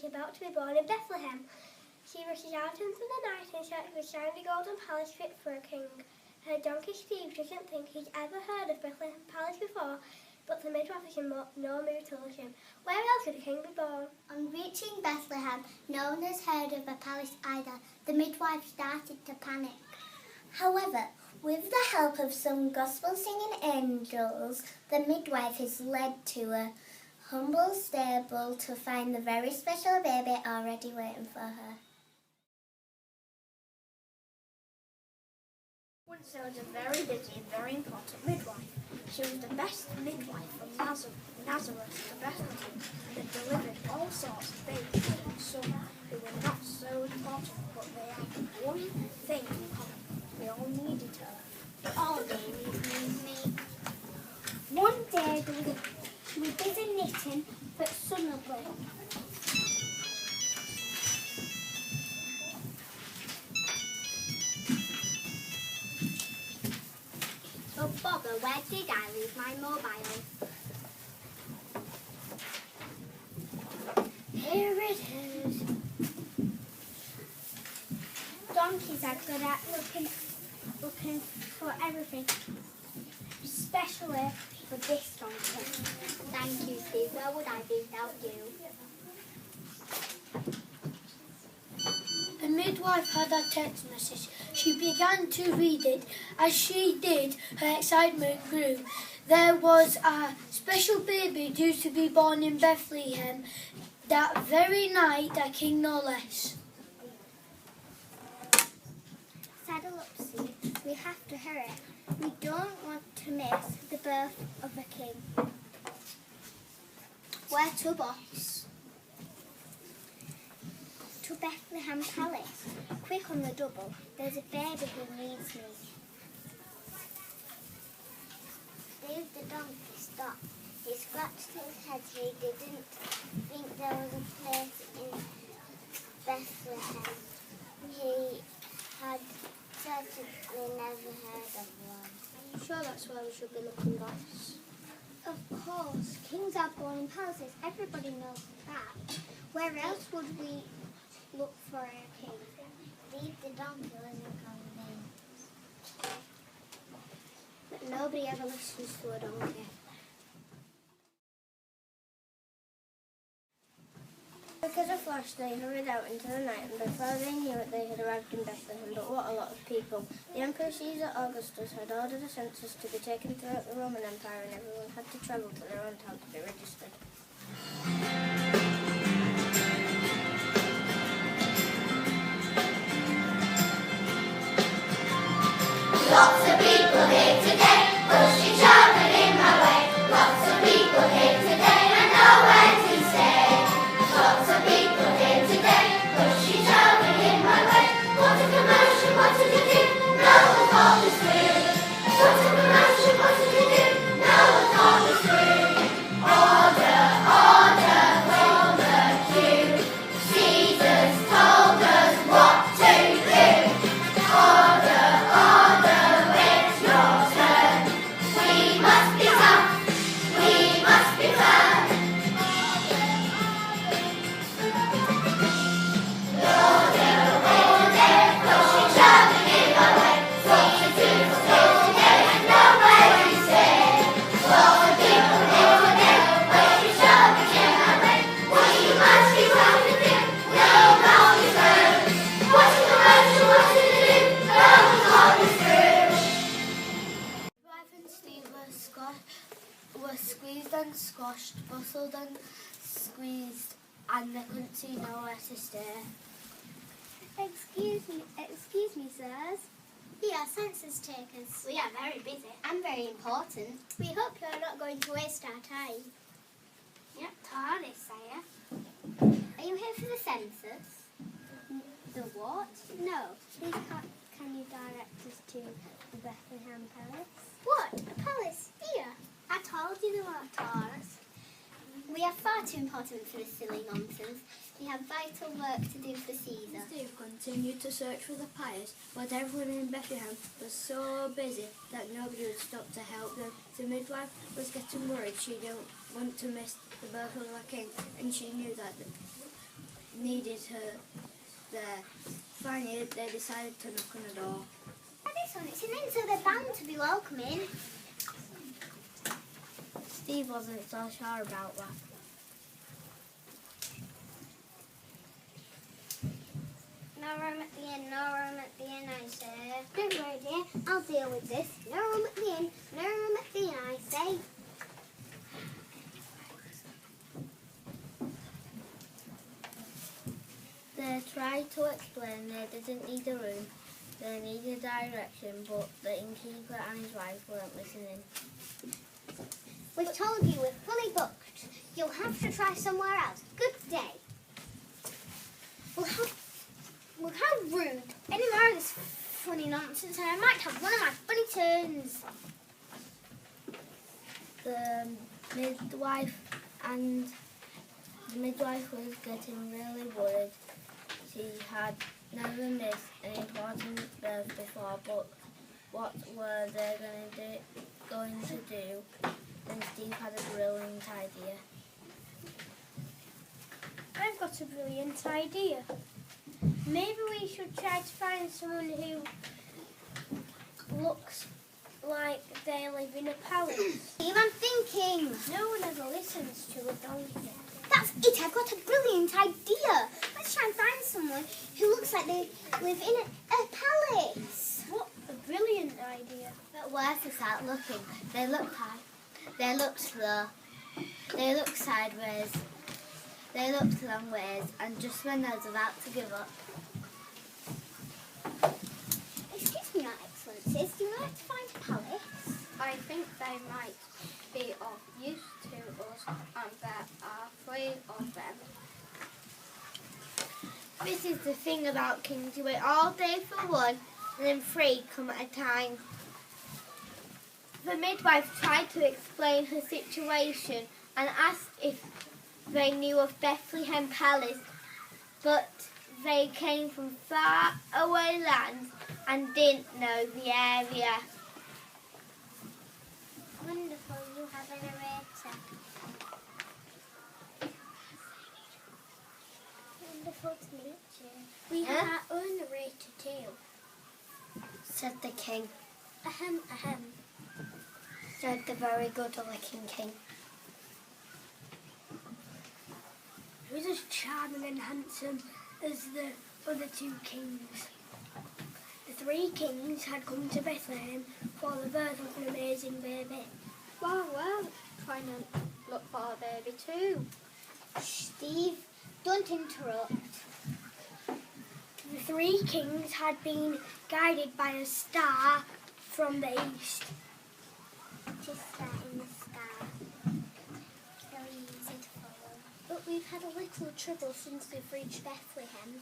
about to be born in Bethlehem. She rushes out into the night in search of a shiny golden palace fit for a king. Her donkey Steve doesn't think he's ever heard of Bethlehem Palace before, but the midwife is in no mood to lose him. Where else could a king be born? On reaching Bethlehem, no one has heard of a palace either. The midwife started to panic. However, with the help of some gospel-singing angels, the midwife is led to a humble stable to find the very special baby already waiting for her. Once there was a very busy and very important midwife. She was the best midwife from Nazareth to Bethlehem and had delivered all sorts of babies and some who were not so important, but they had one thing in common. They all needed her. All babies need me. One day we were busy knitting, but suddenly oh bother, where did I leave my mobile? Here it is. Donkeys are good at looking for everything, especially for this donkey. Thank you, Steve. Where would I be without you? The midwife had a text message. She began to read it. As she did, her excitement grew. There was a special baby due to be born in Bethlehem that very night, a king no less. Saddle up, Steve. We have to hurry. We don't want to miss the birth of a king. Where to, boss? To Bethlehem Palace. Quick on the double. There's a baby who needs me. Steve the donkey stopped. He scratched his head. He didn't think there was a place in Bethlehem. He had certainly never heard of one. Are you sure that's where we should be looking, boss? Of course. Kings are born in palaces. Everybody knows that. Where else would we look for a king? Leave the donkey wasn't convinced. But nobody ever listens to a donkey. Because of flash, they hurried out into the night, and before they knew it, they had arrived in Bethlehem. But what a lot of people! The Emperor Caesar Augustus had ordered a census to be taken throughout the Roman Empire, and everyone had to travel to their own town to be registered. Lots of people here today, pushing, shoving in my way. Lots of people here today, and nowhere to stay. Lots of people here today, pushing, shoving in my way. What a commotion, what did you do? No one thought this through. What a commotion, what did you do? No one thought this through. Order, order, hold the queue. Jesus told us what to do. Order, order, it's your turn. We must be tough, we must be firm. Order, order, pushing, shoving in my way. What to do today and nowhere to stay. Lots of people here today, pushing, shoving in my way. What you must be tough to do, no one is heard. What's the commotion, what to do, no one thought this through. Midwife and Steve were squeezed and squashed, bustled and squeezed, and they couldn't see nowhere to stay. Excuse me, sirs. We are census takers. We are very busy. I'm very important. We hope you are not going to waste our time. Yep, Tony, sire. Are you here for the census? The what? No. Please can you direct us to the Bethlehem Palace? What? A palace? Here? I told you there were Taurus. We are far too important for this silly nonsense. We have vital work to do for Caesar. Steve continued to search for the palace, but everyone in Bethlehem was so busy that nobody would stop to help them. The midwife was getting worried. She didn't want to miss the birth of the king, and she knew that needed her there. Finally, they decided to knock on the door. This one, it's an in, so they're bound to be welcoming. Steve wasn't so sure about that. No room at the inn, no room at the inn, I say. Don't worry, dear, I'll deal with this. No room at the inn, no room at the inn, I say. They tried to explain they didn't need a room, they needed direction, but the innkeeper and his wife weren't listening. We've told you we're fully booked. You'll have to try somewhere else. Good day. Well, how rude. Any more of this funny nonsense and I might have one of my funny turns. The midwife was getting really worried. She had never missed an important birth before, but what were they going to do? Then Steve had a brilliant idea. I've got a brilliant idea. Maybe we should try to find someone who looks like they live in a palace. Steve, I'm thinking. No one ever listens to a donkey. That's it. I've got a brilliant idea. Let's try and find someone who looks like they live in a palace. What a brilliant idea. But where's this out looking? They look high. They look slow. They look sideways. They looked long ways, and just when I was about to give up. Excuse me, Your Excellencies, do you like to find a palace? I think they might be of use to us, and there are 3 of them. This is the thing about kings, you wait all day for one, and then 3 come at a time. The midwife tried to explain her situation and asked if they knew of Bethlehem Palace, but they came from far away lands and didn't know the area. Wonderful, you have an narrator. Wonderful to meet you. We have our own narrator too. Said the king. Ahem, ahem. Said the very good-looking king. He was as charming and handsome as the other 2 kings. The 3 kings had come to Bethlehem for the birth of an amazing baby. Well, trying to look for a baby too. Steve, don't interrupt. The 3 kings had been guided by a star from the east. Just that in the sky. Very easy to follow. But we've had a little trouble since we've reached Bethlehem.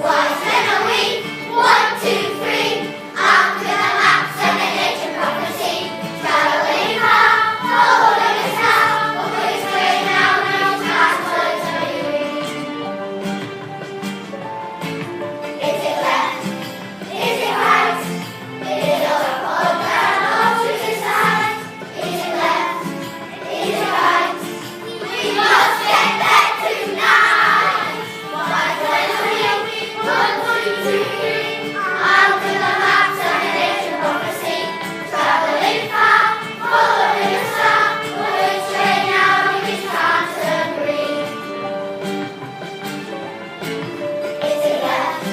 Wise men are we, 1, 2, 3. Armed with a maps and a nature prophecy. Traveling far, following a star. But which way now, no passwords are you read? Is it left? Is it right? Is it up or down or to the side? Is it left? Is it right? We must get there tonight. Wise men are we, 1, 2, 3. Armed with a maps and a nature prophecy. Traveling far, following a star. But which way now we can't agree. Is it left?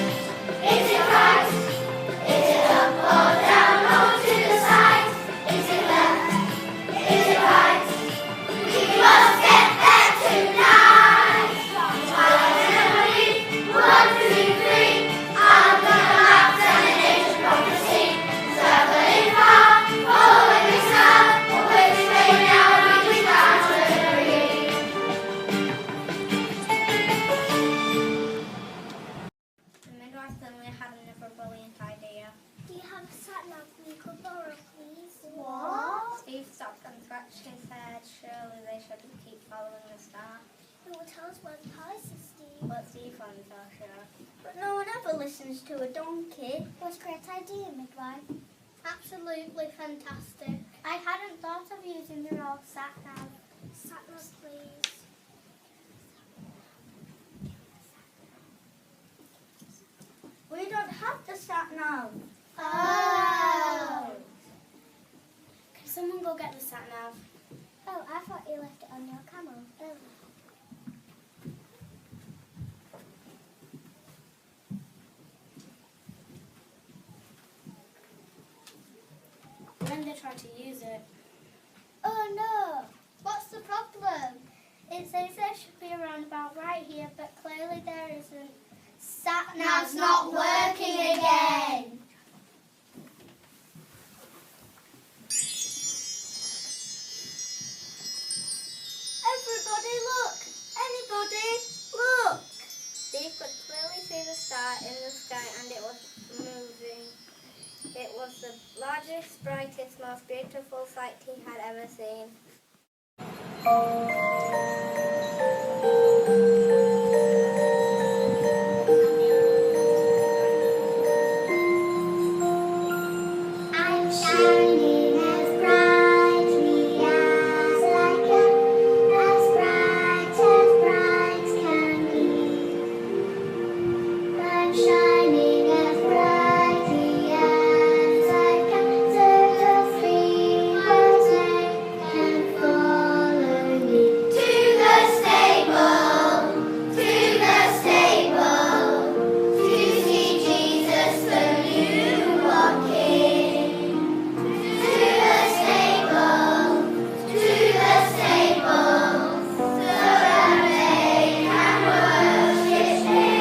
Is it right? Is it up or down or to the side? Is it left? Is it right? We must get there tonight. Wise men are we, 1, 2, 3. Armed with a maps and a nature prophecy. Traveling far, following a star. But which way now we can't agree. The midwife suddenly had another brilliant idea. Do you have a sat-nav we could borrow, please? What? Steve stopped and scratched his head. Surely they shouldn't keep following the star. It will tell us where the palace is, Steve. But Steve wasn't so sure. But no one ever listens to a donkey. What's a great idea, Midwife? Absolutely fantastic. I hadn't thought of using the old sat-nav. Sat-nav, please. We don't have the sat-nav. Oh! Can someone go get the sat-nav? Oh, I thought you left it on your camel. Oh. When they try to use it. Oh no! What's the problem? It says there should be a roundabout right here, but clearly there isn't. Sat-nav's not working again! Everybody look! Anybody look! Steve could clearly see the star in the sky and it was moving. It was the largest, brightest, most beautiful sight he had ever seen. I'm shining as brightly as I can, as bright can be. I'm shining as brightly as I can, so the free birds can follow me. To the stable, to see Jesus the newborn King. To the stable, so that they can worship Him.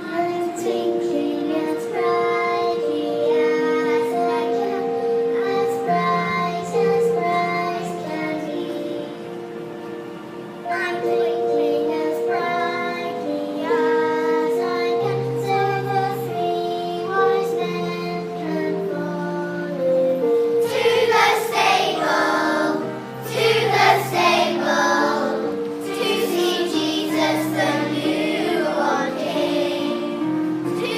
I'm twinkling as brightly as I can, as bright can be. I'm twinkling as brightly as I can, so the three wise men can follow me. To the stable, to see Jesus the newborn King. To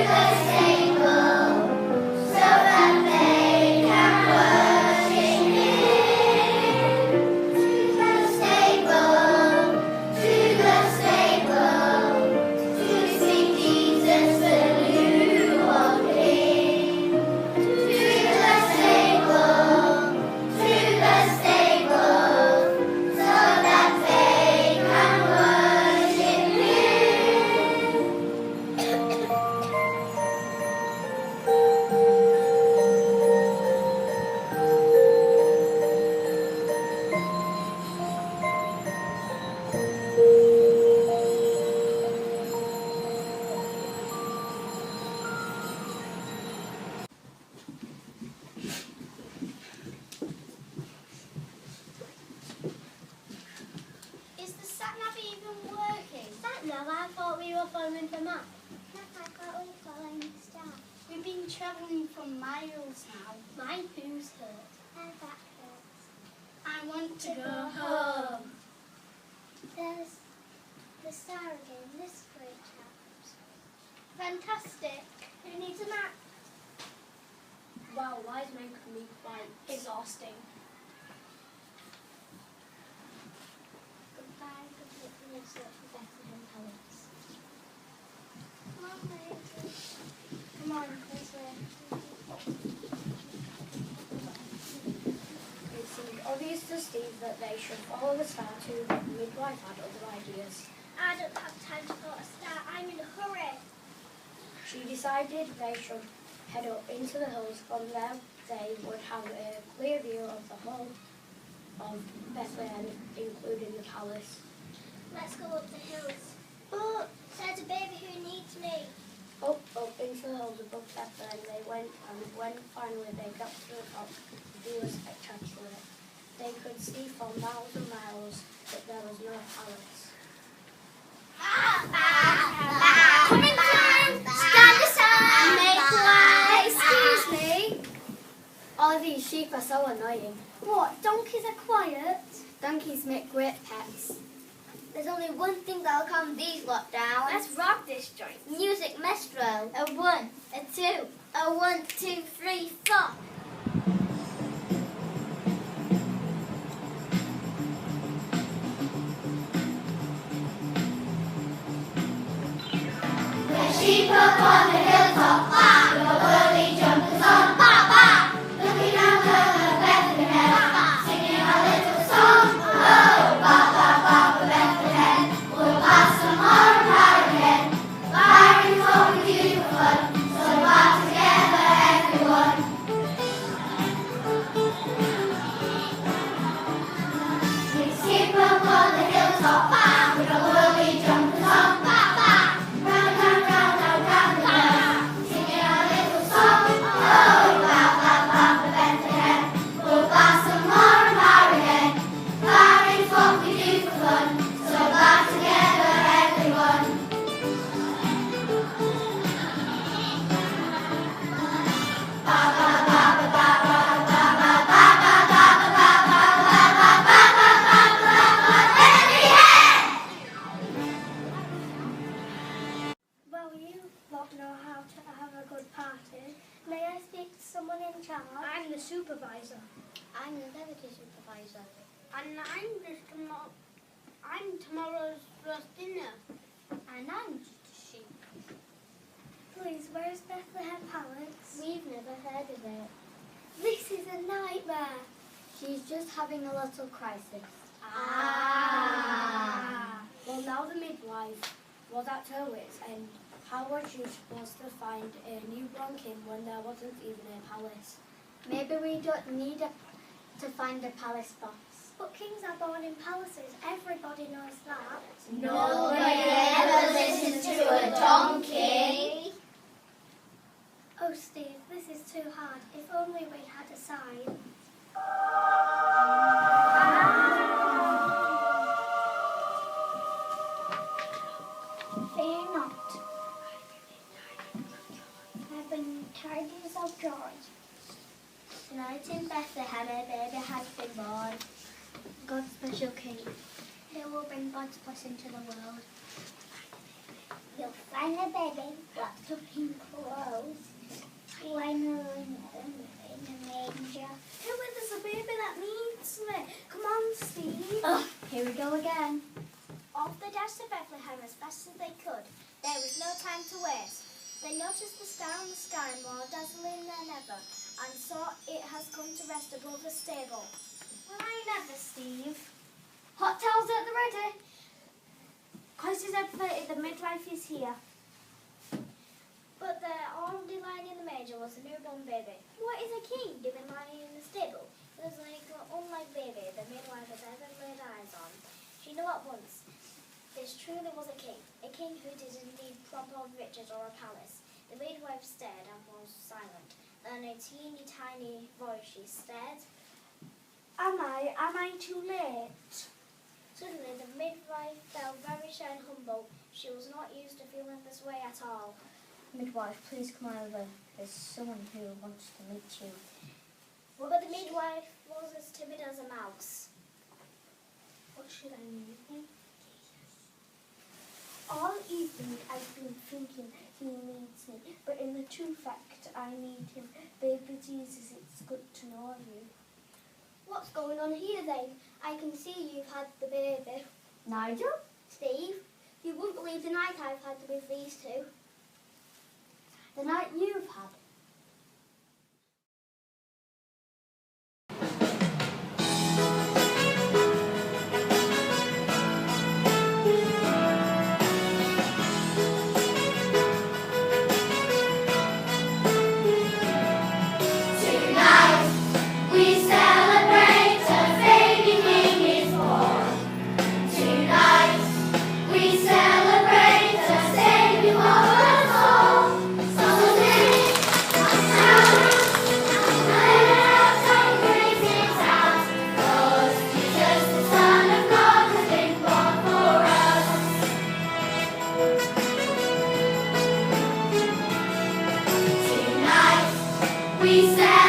the stable, so that they can worship Him. To the stable, to see Jesus the newborn King. To the stable, so that they can worship Him. Is the sat-nav even working? Sat-nav? I thought we were following the map. No, I thought we were following the star. We've been travelling for miles now. My boobs hurt. And that hurts. I want to go home. There's the star again. This way, chaps. Fantastic. Who needs a map? Wow, wise men can be quite exhausting. Goodbye, good luck for Bethlehem Palace. Come on, ladies. Come on, this way. It seemed obvious to Steve that they should follow the star too, but the midwife had other ideas. I don't have time to follow a star. I'm in a hurry. She decided they should head up into the hills. From there they would have a clear view of the whole of Bethlehem, including the palace. Let's go up the hills. Oh, there's a baby who needs me. Up into the hills above Bethlehem they went, and when finally they got to the top, the view was spectacular. They could see for miles and miles, but there was no palace. Coming through! Stand aside! Make way! Excuse me. Oh, these sheep are so annoying. What, donkeys are quiet? Donkeys make great pets. There's only one thing that'll calm these lot down. Let's rock this joint. Music Mestro. A 1, a 2, a 1, 2, 3, 4. The sheep up on the hilltop, bah, with a whirly jumpers on, bah, bah, looking out over Bethlehem, singing a little song, oh, bah, bah, bah, for Bethlehem, we'll pass tomorrow again, firing for we do for fun, so bah together everyone. We skip up on the hilltop, bah, with a whirly jumpers on, bah, bah, round, round, round, round, round the bend, singing a little song, oh, bah, bah, bah, for Bethlehem, we'll pass tomorrow again, firing for we do for fun, so bah together everyone. Well, you lot know how to have a good party. May I speak to someone in charge? I'm the supervisor. I'm the deputy supervisor. And I'm tomorrow's roast dinner. And I'm just a sheep. Please, where's Bethlehem Palace? We've never heard of it. This is a nightmare. She's just having a little crisis. Well, now the midwife was at her wit's end. How was you supposed to find a newborn king when there wasn't even a palace? Maybe we don't need to find a palace boss. But kings are born in palaces. Everybody knows that. Nobody ever listens to a donkey. Oh, Steve, this is too hard. If only we had a sign. Fear not. I've been tidings of joy. Tonight in Bethlehem, a baby has been born. God's special king. He will bring God's blessing to the world. You'll find a baby wrapped up in clothes, lying in a manger. Who is the baby that needs me? Come on, Steve. Oh, here we go again. Off they dashed to Bethlehem as fast as they could. There was no time to waste. They noticed the star in the sky more dazzling than ever, and saw it has come to rest above the stable. Why never, Steve? Hot towels at the ready. Closes are plated, the midwife is here. But there, already lying in the manger, was a newborn baby. What is a king doing lying in the stable? It was like an unlike baby the midwife has ever laid eyes on. She knew at once this truly was a king who did indeed prompt of riches or a palace. The midwife stared and was silent. Then in a teeny tiny voice she said, Am I too late? Suddenly the midwife felt very shy and humble. She was not used to feeling this way at all. Midwife, please come over. There's someone who wants to meet you. But the midwife was as timid as a mouse. What should I mean? All evening I've been thinking he needs me, but in the true fact I need him. Baby Jesus, it's good to know you. What's going on here then? I can see you've had the baby. Nigel? Steve, you wouldn't believe the night I've had with these two. The night you've had. We say